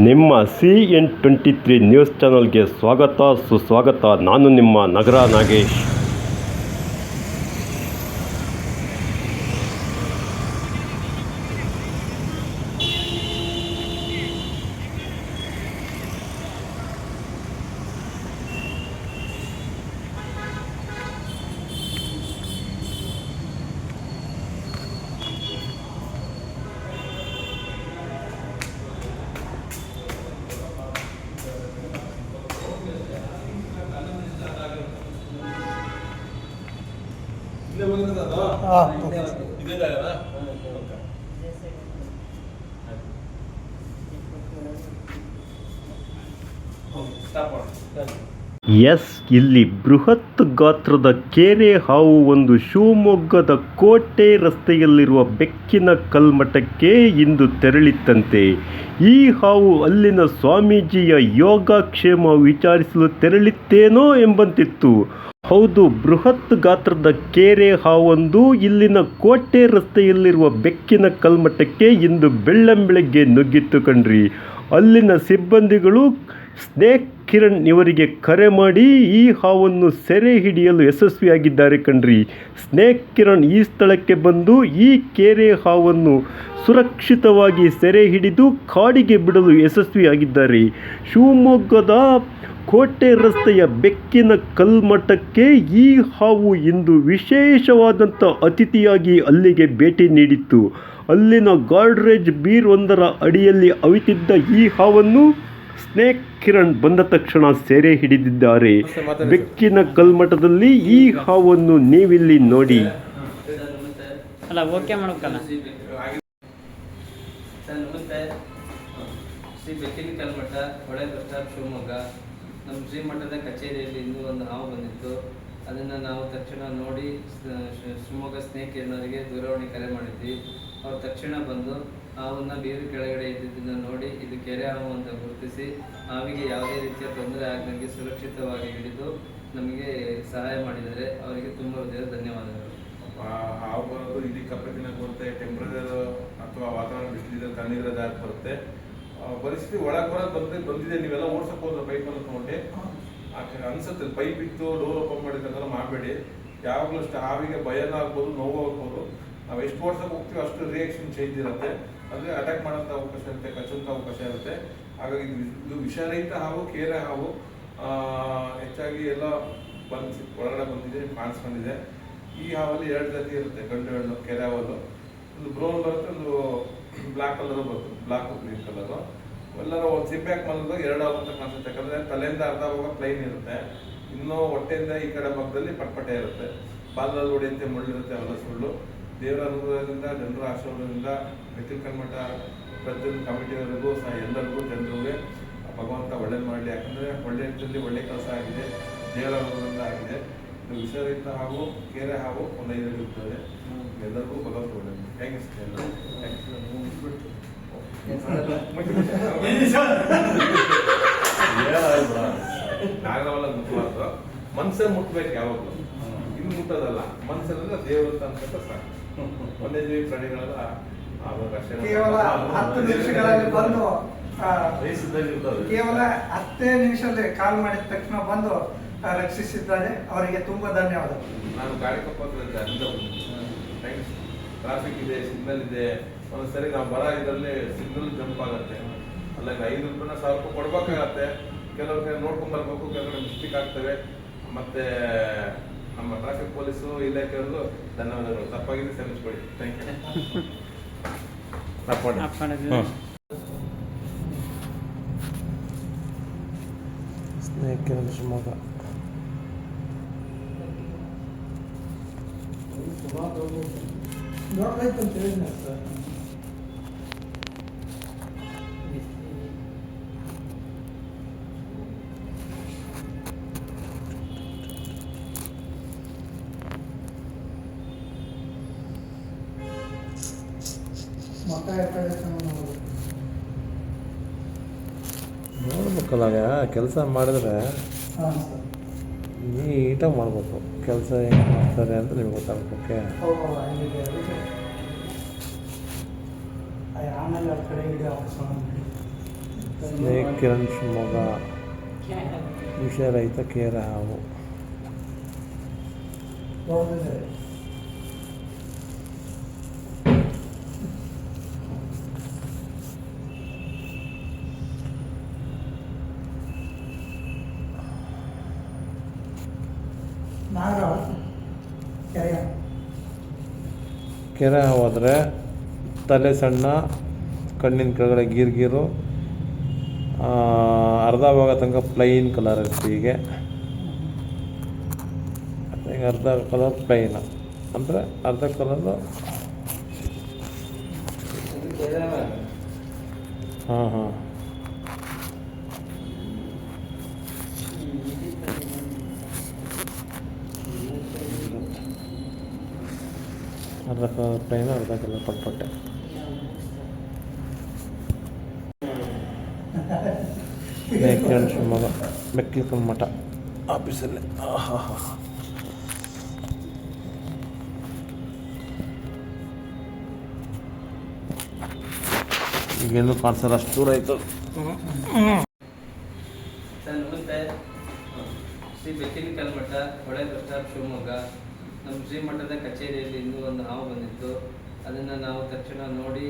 ನಿಮ್ಮ CN23 news ಚಾನಲ್ಗೆ ಸ್ವಾಗತ ಸುಸ್ವಾಗತ. ನಾನು ನಿಮ್ಮ ನಗರ ನಾಗೇಶ್. ಎಸ್, ಇಲ್ಲಿ ಬೃಹತ್ ಗಾತ್ರದ ಕೆರೆ ಹಾವು ಒಂದು ಶಿವಮೊಗ್ಗದ ಕೋಟೆ ರಸ್ತೆಯಲ್ಲಿರುವ ಬೆಕ್ಕಿನ ಕಲ್ಮಠಕ್ಕೆ ಇಂದು ತೆರಳಿತ್ತಂತೆ. ಈ ಹಾವು ಅಲ್ಲಿನ ಸ್ವಾಮೀಜಿಯ ಯೋಗಕ್ಷೇಮ ವಿಚಾರಿಸಲು ತೆರಳಿತ್ತೇನೋ ಎಂಬಂತಿತ್ತು. ಹೌದು, ಬೃಹತ್ ಗಾತ್ರದ ಕೆರೆ ಹಾವೊಂದು ಇಲ್ಲಿನ ಕೋಟೆ ರಸ್ತೆಯಲ್ಲಿರುವ ಬೆಕ್ಕಿನ ಕಲ್ಮಠಕ್ಕೆ ಇಂದು ಬೆಳ್ಳಂಬೆಳಗ್ಗೆ ನುಗ್ಗಿತ್ತು ಕಣ್ರಿ. ಅಲ್ಲಿನ ಸಿಬ್ಬಂದಿಗಳು ಸ್ನೇಕ್ ಕಿರಣ್ ಇವರಿಗೆ ಕರೆ ಮಾಡಿ ಈ ಹಾವನ್ನು ಸೆರೆ ಹಿಡಿಯಲು ಯಶಸ್ವಿಯಾಗಿದ್ದಾರೆ ಕಣ್ರಿ. ಸ್ನೇಕ್ ಕಿರಣ್ ಈ ಸ್ಥಳಕ್ಕೆ ಬಂದು ಈ ಕೆರೆ ಹಾವನ್ನು ಸುರಕ್ಷಿತವಾಗಿ ಸೆರೆ ಹಿಡಿದು ಕಾಡಿಗೆ ಬಿಡಲು ಯಶಸ್ವಿಯಾಗಿದ್ದಾರೆ. ಶಿವಮೊಗ್ಗದ ಕೋಟೆ ರಸ್ತೆಯ ಬೆಕ್ಕಿನ ಕಲ್ಮಠಕ್ಕೆ ಈ ಹಾವು ಇಂದು ವಿಶೇಷವಾದಂಥ ಅತಿಥಿಯಾಗಿ ಅಲ್ಲಿಗೆ ಭೇಟಿ ನೀಡಿತ್ತು. ಅಲ್ಲಿನ ಗಾಡ್ರೇಜ್ ಬೀರ್ ಒಂದರ ಅಡಿಯಲ್ಲಿ ಅವಿತಿದ್ದ ಈ ಹಾವನ್ನು ಸ್ನೇಕ್ ಕಿರಣ್ ಬಂದ ತಕ್ಷಣ ಸೆರೆ ಹಿಡಿದಿದ್ದಾರೆ. ಬೆಕ್ಕಿನ ಕಲ್ಮಠದಲ್ಲಿ ಈ ಹಾವನ್ನು ನೀವಿಲ್ಲಿ ನೋಡಿ. ಶ್ರೀ ಬೆಕ್ಕಿನ ಕಲ್ಮಠ, ಹೊಳೆ ಬಸ್ ಸ್ಟಾಪ್, ಶಿವಮೊಗ್ಗ. ನಮ್ಮ ಶ್ರೀಮಠದ ಕಚೇರಿಯಲ್ಲಿ ಇನ್ನೂ ಒಂದು ಹಾವು ಬಂದಿತ್ತು. ಅದನ್ನು ನಾವು ತಕ್ಷಣ ನೋಡಿ ಶಿವಮೊಗ್ಗ ಸ್ನೇಕ್ ಕಿರಣರಿಗೆ ದೂರವಾಣಿ ಕರೆ ಮಾಡಿದ್ವಿ. ಅವ್ರು ತಕ್ಷಣ ಬಂದು ಹಾವನ್ನು ಬೀರು ಕೆಳಗಡೆ ಇದ್ದಿದ್ದನ್ನು ನೋಡಿ ಇದು ಕೆರೆ ಹಾವು ಅಂತ ಗುರುತಿಸಿ ಹಾವಿಗೆ ಯಾವುದೇ ರೀತಿಯ ತೊಂದರೆ ಆಗದಂಗೆ ಸುರಕ್ಷಿತವಾಗಿ ಹಿಡಿದು ನಮಗೆ ಸಹಾಯ ಮಾಡಿದ್ದಾರೆ. ಅವರಿಗೆ ತುಂಬ ಹೃದಯದ ಧನ್ಯವಾದಗಳು. ಹಾವು ಬರೋದು ಇಲ್ಲಿ ಕಪ್ಪೆ ದಿನಕ್ಕೆ ಬರುತ್ತೆ, ಟೆಂಪ್ರೇಚರ್ ಅಥವಾ ವಾತಾವರಣ ಬಿಸಿಲಿದ್ರೆ ತಣ್ಣೀರ ಜಾಸ್ತಿ ಬರುತ್ತೆ. ಪರಿಸ್ಥಿತಿ ಒಳಗೆ ಬರೋದು ಬಂದಿದೆ. ನೀವೆಲ್ಲ ಓಡ್ಸಕ್ಕೆ ಹೋದ್ರೆ ಪೈಪನ್ನು ತೊಗೊಂಡು ಅನ್ಸುತ್ತೆ ಪೈಪ್ ಇತ್ತು ಡೋರ್ ಓಪನ್ ಮಾಡಿದ್ದೆಲ್ಲ ಮಾಡಬೇಡಿ. ಯಾವಾಗಲೂ ಅಷ್ಟೇ ಹಾವಿಗೆ ಭಯನೂ ಆಗ್ಬೋದು, ನೋವು ಆಗ್ಬೋದು. ನಾವು ಎಷ್ಟು ಓಡ್ಸಕ್ಕೆ ಹೋಗ್ತೀವಿ ಅಷ್ಟು ರಿಯಾಕ್ಷನ್ ಚೇಂಜ್ ಇರುತ್ತೆ. ಅಂದರೆ ಅಟ್ಯಾಕ್ ಮಾಡೋಂಥ ಅವಕಾಶ ಇರುತ್ತೆ, ಕಚ್ಚುವಂಥ ಅವಕಾಶ ಇರುತ್ತೆ. ಹಾಗಾಗಿ ಇದು ವಿಷರಹಿತ ಹಾವು, ಕೆರೆ ಹಾವು ಹೆಚ್ಚಾಗಿ ಎಲ್ಲ ಒಳಗಡೆ ಬಂದಿದೆ, ಕಾಣಿಸ್ಕೊಂಡಿದೆ. ಈ ಹಾವಲ್ಲಿ 2 ಜಾತಿ ಇರುತ್ತೆ, ಗಂಡು ಹೆಣ್ಣು. ಕೆರೆ ಹಾವಲ್ಲಿ ಒಂದು ಬ್ರೌನ್ ಬರುತ್ತೆ, ಒಂದು ಬ್ಲ್ಯಾಕ್ ಕಲರ್ ಬರುತ್ತೆ, ಬ್ಲ್ಯಾಕ್ ಗ್ರೀನ್ ಕಲರು. ಎಲ್ಲರೂ ಒಂದು ಸಿಂಪ್ಯಾಕ್ ಮಲಗಿದಾಗ 2 ಹಾವು ಅಂತ ಕಾಣಿಸುತ್ತೆ. ಯಾಕಂದರೆ ತಲೆಯಿಂದ ಅರ್ಧ ಭಾಗ ಪ್ಲೈನ್ ಇರುತ್ತೆ, ಇನ್ನೂ ಹೊಟ್ಟೆಯಿಂದ ಈ ಕಡೆ ಭಾಗದಲ್ಲಿ ಪಟ್ಪಟೆ ಇರುತ್ತೆ. ಬಾಲದಲ್ಲಿ ಹೊಡೆಯಂತೆ ಮುಳ್ಳಿರುತ್ತೆ, ಅವೆಲ್ಲ ಸುಳ್ಳು. ದೇವರ ಅನುಗ್ರಹದಿಂದ, ಜನರ ಆಶೀರ್ವಾದದಿಂದ, ಬೆಕ್ಕಿನ ಕಲ್ಮಠ ಪ್ರತಿಯೊಂದು ಕಮಿಟಿಯವರೆಗೂ ಸಹ ಎಲ್ಲರಿಗೂ ಜನರಿಗೆ ಭಗವಂತ ಒಳ್ಳೇದು ಮಾಡಲಿ. ಯಾಕಂದರೆ ಒಳ್ಳೆ ರೀತಿಯಲ್ಲಿ ಒಳ್ಳೆ ಕೆಲಸ ಆಗಿದೆ, ದೇವರ ಅನುಗ್ರಹದಿಂದ ಆಗಿದೆ. ಇದು ವಿಷರಹಿತ ಹಾವು, ಕೆರೆ ಹಾವು ಒಂದು 5 ಇರ್ತದೆ. ಎಲ್ಲರಿಗೂ ಭಗವಂತ ಒಳ್ಳೇದು. Thank you sir. ನಾಗರವಲ್ಲ ಮುಟ್ಟಬಾರ್ದು, ಮನಸ್ಸೇ ಮುಟ್ಬೇಕು ಯಾವಾಗಲೂ. ಇನ್ನು ಮುಟ್ಟೋದಲ್ಲ, ಮನಸ್ಸಲ್ಲ ದೇವರು ಅಂತ ಅನ್ಕೊಂಡ್ರೆ ಸಾಕು. ವನ್ಯಜೀವಿ ಪ್ರಾಣಿಗಳೆಲ್ಲ ಕೇವಲ 10 ನಿಮಿಷಗಳಲ್ಲಿ ಬಂದು ಕೇವಲ 10 ನಿಮಿಷದಲ್ಲಿ ಕಾಲ್ ಮಾಡಿದ ತಕ್ಷಣ ಬಂದು ರಕ್ಷಿಸಿದ್ದಾರೆ. ಅವರಿಗೆ ತುಂಬಾ ಧನ್ಯವಾದಗಳು. ನಾನು ಗಾಡಿ ಕಪ್ಪತ್ತಿದ್ದೆ, ಟ್ರಾಫಿಕ್ ಇದೆ, ಸಿಗ್ನಲ್ ಇದೆ. ಒಂದ್ಸರಿ ನಾವು ಬರ ಇದರಲ್ಲಿ ಸಿಗ್ನಲ್ ಜಂಪ್ ಆಗುತ್ತೆ. ಅಲ್ಲ 5 ರೂಪಾಯಿನ 1000 ರೂಪಾಯಿ ಕೊಡ್ಬೇಕಾಗತ್ತೆ. ಕೆಲವ್ರ ಕಡೆ ನೋಡ್ಕೊಂಡ್ ಬರ್ಬೇಕು, ಕೆಲವೊಂದು ಮಿಸ್ಟೇಕ್ ಆಗ್ತವೆ. ಮತ್ತೆ ನಮ್ಮ ಟ್ರಾಫಿಕ್ ಪೊಲೀಸು ಇಲಾಖೆಯವ್ರಿಗೂ ಧನ್ಯವಾದಗಳು. ತಪ್ಪಾಗಿದೆ ಕ್ಷಮಿಸ್ಕೊಡಿ. Thank you. Snake Kiran Shivamogga. ನೋಡ್ಬೇಕಲ್ಲ, ಕೆಲಸ ಮಾಡಿದ್ರೆ ನೀಟಾಗಿ ಮಾಡಬೇಕು. ಕೆಲಸ ಹೆಂಗೆ ಮಾಡ್ತಾರೆ ಅಂತ ನಿಮ್ಗೆ ಗೊತ್ತಾಗಬೇಕು. ಆಮೇಲೆ ಆ ಕಡೆ ಸ್ನೇಕ್ ಕಿರಣ್ ಶಿವಮೊಗ್ಗ ವಿಷರಹಿತ ಕೇರ ಹಾವು ಕೆರೆ ಹಾವು ಆದರೆ ತಲೆ ಸಣ್ಣ, ಕಣ್ಣಿನ ಕೆಳಗಡೆ ಗೀರು ಅರ್ಧ ಭಾಗ ತನಕ ಪ್ಲೈನ್ ಕಲರ್ ಇರುತ್ತೆ. ಹೀಗೆ ಅರ್ಧ ಕಲರ್ ಪ್ಲೈನ್ ಅಂದರೆ ಅರ್ಧ ಕಲರು ಹಾಂ ಹಾಂ ಅರ್ಧ ಕಲರ್ ಪ್ಲೈನ್, ಅರ್ಧ ಕಲರ್ ಪಟ್ಪಟ್ಟೆ. ಸ್ನೇಕ್ ಕಿರಣ್ ಶಿವಮೊಗ್ಗ ಮೆಕ್ಲಿಕಲ್ ಮಠ ಆಫೀಸಲ್ಲಿ. ಹಾ ಹಾ ಈಗೇನು ಕಾಣಿಸಲ್ಲ, ಅಷ್ಟು ದೂರ ಆಯಿತು. ಸರ್ ನಮಸ್ತೆ. ಶ್ರೀ ಬೆಕ್ಕಿನ ಕಲ್ಮಠ, ಹೊಳೆ ಬಸ್ ಸ್ಟಾಪ್, ಶಿವಮೊಗ್ಗ. ನಮ್ಮ ಶ್ರೀಮಠದ ಕಚೇರಿಯಲ್ಲಿ ಇನ್ನೂ ಒಂದು ಹಾವು ಬಂದಿತ್ತು. ಅದನ್ನು ನಾವು ತಕ್ಷಣ ನೋಡಿ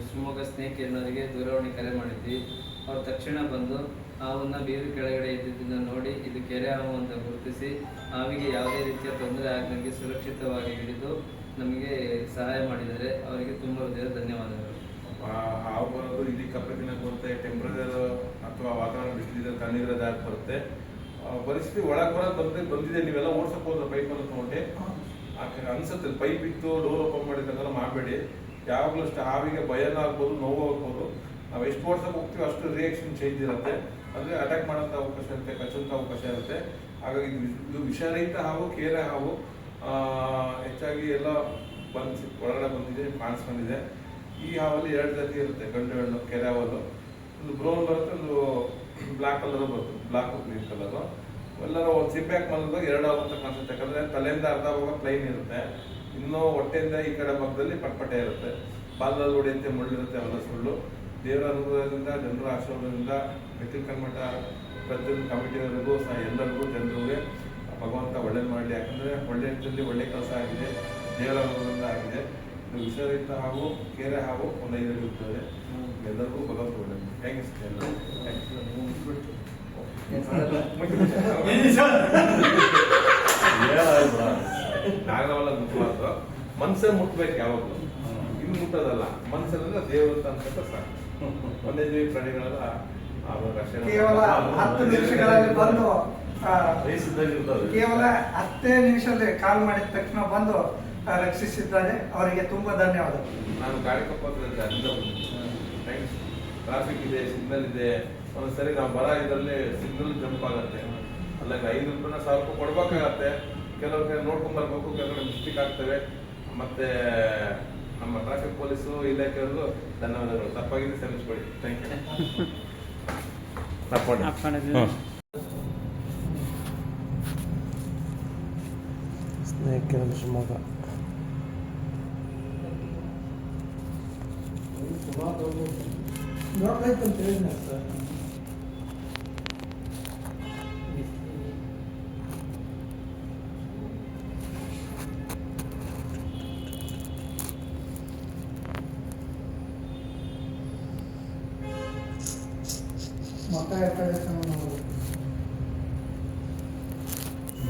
ಶಿವಮೊಗ್ಗ ಸ್ನೇಕ್ ಕೇರ್ನವರಿಗೆ ದೂರವಾಣಿ ಕರೆ ಮಾಡಿದ್ವಿ. ಅವ್ರು ತಕ್ಷಣ ಬಂದು ಹಾವನ್ನು ಬೀರು ಕೆಳಗಡೆ ಇದ್ದಿದ್ದನ್ನು ನೋಡಿ ಇದು ಕೆರೆ ಹಾವು ಅಂತ ಗುರುತಿಸಿ ಹಾವಿಗೆ ಯಾವುದೇ ರೀತಿಯ ತೊಂದರೆ ಆಗದಂಗೆ ಸುರಕ್ಷಿತವಾಗಿ ಹಿಡಿದು ನಮಗೆ ಸಹಾಯ ಮಾಡಿದ್ದಾರೆ. ಅವರಿಗೆ ತುಂಬ ಹೃದಯದ ಧನ್ಯವಾದಗಳು. ಹಾವು ಬರೋದು ಇಲ್ಲಿ ಕಪ್ಪೆ ತಿನ್ನಕ್ಕೆ ಬರುತ್ತೆ, ಟೆಂಪ್ರೇಚರ್ ಅಥವಾ ವಾತಾವರಣ ಬಿಸಿಲಿದ್ರೆ ತಣ್ಣೀರ ಜಾಗ ಬರುತ್ತೆ. ಪರಿಸ್ಥಿತಿ ಒಳಗೆ ಬರೋದು ಬಂದಿದೆ. ನೀವೆಲ್ಲ ಓಡ್ಸಕ್ ಹೋದ್ರೆ ಪೈಪನ್ನು ತೊಗೊಂಡೆ ಅನ್ಸುತ್ತೆ, ಪೈಪ್ ಇತ್ತು ಡೋರ್ ಓಪನ್ ಮಾಡಿದಂಗೆಲ್ಲ ಮಾಡಬೇಡಿ. ಯಾವಾಗಲೂ ಅಷ್ಟು ಹಾವಿಗೆ ಭಯನೂ ಆಗ್ಬೋದು, ನೋವು ಆಗ್ಬೋದು. ನಾವು ಎಷ್ಟು ಓಡ್ಸಕ್ಕೆ ಹೋಗ್ತೀವಿ ಅಷ್ಟು ರಿಯಾಕ್ಷನ್ ಚೇಂಜ್ ಇರುತ್ತೆ. ಅಂದರೆ ಅಟ್ಯಾಕ್ ಮಾಡೋಂಥ ಅವಕಾಶ ಇರುತ್ತೆ, ಕಚ್ಚೋಂಥ ಅವಕಾಶ ಇರುತ್ತೆ. ಹಾಗಾಗಿ ಇದು ವಿಷರಹಿತ ಹಾವು, ಕೇರೆ ಹಾವು ಹೆಚ್ಚಾಗಿ ಎಲ್ಲ ಒಳಗಡೆ ಬಂದಿದೆ, ಕಾಣಿಸ್ಕೊಂಡಿದೆ. ಈ ಹಾವಲ್ಲಿ 2 ಜಾತಿ ಇರುತ್ತೆ, ಗಂಡು ಹೆಣ್ಣು ಕೆರೆ ಹಾವಲ್ಲಿ. ಒಂದು ಬ್ರೌನ್ ಬರುತ್ತೆ, ಒಂದು ಬ್ಲ್ಯಾಕ್ ಕಲರ್ ಬರುತ್ತೆ, ಬ್ಲ್ಯಾಕ್ ಗ್ರೀನ್ ಕಲರು. ಎಲ್ಲರೂ ಒಂದು ಸಿಂಪ್ಯಾಕ್ ಮಲಗಿದಾಗ 2 ಹಾವು ಅಂತ ಕಾಣಿಸುತ್ತೆ. ಯಾಕಂದರೆ ತಲೆಯಿಂದ ಅರ್ಧ ಭಾಗ ಪ್ಲೈನ್ ಇರುತ್ತೆ, ಇನ್ನೂ ಹೊಟ್ಟೆಯಿಂದ ಈ ಕಡೆ ಭಾಗದಲ್ಲಿ ಪಟ್ಪಟ್ಟೆ ಇರುತ್ತೆ. ಬಾಲದಲ್ಲಿ ಹೊಡೆಯಂತೆ ಮುಳ್ಳಿರುತ್ತೆ, ಅವೆಲ್ಲ ಸುಳ್ಳು. ದೇವರ ಅನುಗ್ರಹದಿಂದ, ಜನರ ಆಶೀರ್ವಾದದಿಂದ ಬೆಕ್ಕಿನ ಕಲ್ಮಠ ಪ್ರತಿಯೊಂದು ಕಮಿಟಿಯವರಿಗೂ ಸಹ ಎಲ್ಲರಿಗೂ ಜನರಿಗೆ ಭಗವಂತ ಒಳ್ಳೇದು ಮಾಡಲಿ. ಯಾಕಂದರೆ ಒಳ್ಳೆ ರೀತಿಯಲ್ಲಿ ಒಳ್ಳೆ ಕೆಲಸ ಆಗಿದೆ, ದೇವರ ಅನುಗ್ರಹದಿಂದ ಆಗಿದೆ. ಇದು ವಿಷರಹಿತ ಹಾವು, ಕೇರೆ ಹಾವು ಒಂದು 5 ಇರ್ತದೆ. ಎಲ್ಲರಿಗೂ ಭಗವಂತ ಒಳ್ಳೇದು. ಥ್ಯಾಂಕ್ ಯು ನಾಗರವಲ್ಲ ಮುಟ್ಟಬಾರ್ದು, ಮನ್ಸೇ ಮುಟ್ಬೇಕು ಯಾವಾಗಲೂ. ಇನ್ನು ಮುಟ್ಟೋದಲ್ಲ, ಮನ್ಸಲ್ಲ ದೇವರು ಅಂತ ಅನ್ಸುತ್ತೆ ಸಾಕು. ವನ್ಯಜೀವಿ ಪ್ರಾಣಿಗಳೆಲ್ಲ ಕೇವಲ 10 ನಿಮಿಷಗಳಲ್ಲಿ ಬಂದು ಕೇವಲ 10 ನಿಮಿಷದಲ್ಲಿ ಕಾಲ್ ಮಾಡಿದ ತಕ್ಷಣ ಬಂದು ರಕ್ಷಿಸಿದ್ದಾರೆ. ಅವರಿಗೆ ತುಂಬಾ ಧನ್ಯವಾದ. ನಾನು ಗಾಡಿ ಕಪ್ಪತ್ತಿದ್ದೆ, ಥ್ಯಾಂಕ್ಸ್. ಟ್ರಾಫಿಕ್ ಇದೆ, ಸಿಗ್ನಲ್ ಇದೆ. ಒಂದ್ಸರಿ ನಾವು ಬರ ಇದರಲ್ಲಿ ಸಿಗ್ನಲ್ ಜಂಪ್ ಆಗುತ್ತೆ. ಅಲ್ಲಾಗ 5 ರೂಪಾಯಿನ 1000 ರೂಪಾಯಿ ಕೊಡ್ಬೇಕಾಗತ್ತೆ. ಕೆಲವು ಕಡೆ ನೋಡ್ಕೊಂಡ್ ಬರ್ಬೇಕು, ಕೆಲವು ಮಿಸ್ಟೇಕ್ ಆಗ್ತವೆ. ಮತ್ತೆ ನಮ್ಮ ಟ್ರಾಫಿಕ್ ಪೊಲೀಸು ಇಲಾಖೆಯವ್ರಿಗೂ ಧನ್ಯವಾದಗಳು. ತಪ್ಪಾಗಿದೆ ಕ್ಷಮಿಸ್ಕೊಡಿ. Thank you. Snake Kiran Shivamogga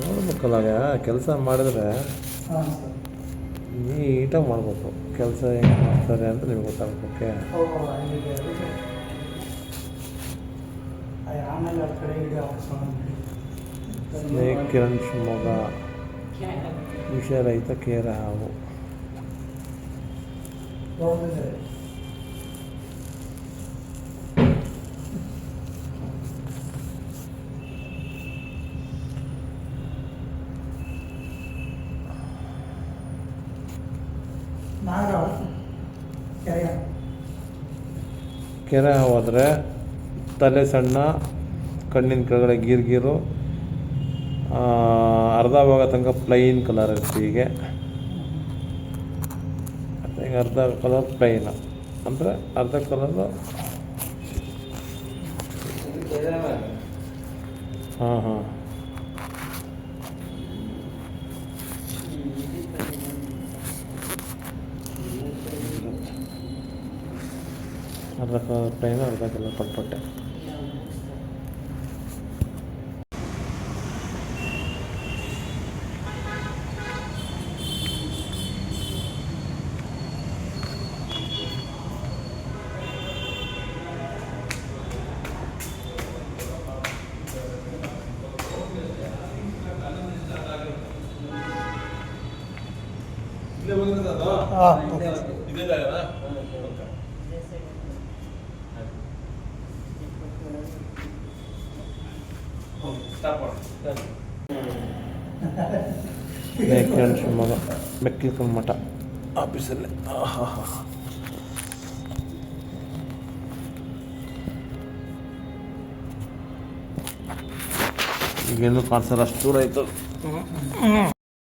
ನೋಡ್ಬೇಕಲ್ಲ, ಕೆಲಸ ಮಾಡಿದ್ರೆ ನೀಟಾಗಿ ಮಾಡ್ಬೇಕು. ಕೆಲಸ ಹೆಂಗೆ ಮಾಡ್ತಾರೆ ಅಂತ ನಿಮ್ಗೆ ಗೊತ್ತಾಗಬೇಕು. ಸ್ನೇಕ್ ಕಿರಣ್ ಶಿವಮೊಗ್ಗ ವಿಷರಹಿತ ಕೇರ ಹಾವು ಕೆರೆ ಹಾವು ಆದರೆ ತಲೆ ಸಣ್ಣ, ಕಣ್ಣಿನ ಕೆಳಗಡೆ ಗೀರು ಅರ್ಧ ಭಾಗ ತನಕ ಪ್ಲೈನ್ ಕಲರ್ ಇರುತ್ತೆ. ಹೀಗೆ ಅರ್ಧ ಕಲರ್ ಪ್ಲೈನ್ ಅಂದರೆ ಅರ್ಧ ಕಲರು ಹಾಂ ಹಾಂ ಅರ್ಧ ರೂಪಾಯಿನ ಅರ್ಧ ಕಿಲೋ ಕೊಟ್ಬಿಟ್ಟೆ. ಇದೇ ಜಾಗನಾ? ಮೇಕೆರಣ ಶಿವಮೊಗ್ಗ ಮೆಕ್ಲಿಕಲ್ ಮಠ ಆಫೀಸಲ್ಲಿ. ಹಾ ಹಾ ಈಗೇನು ಕಾಣಿಸಲ್ಲ, ಅಷ್ಟು ದೂರ ಆಯಿತು.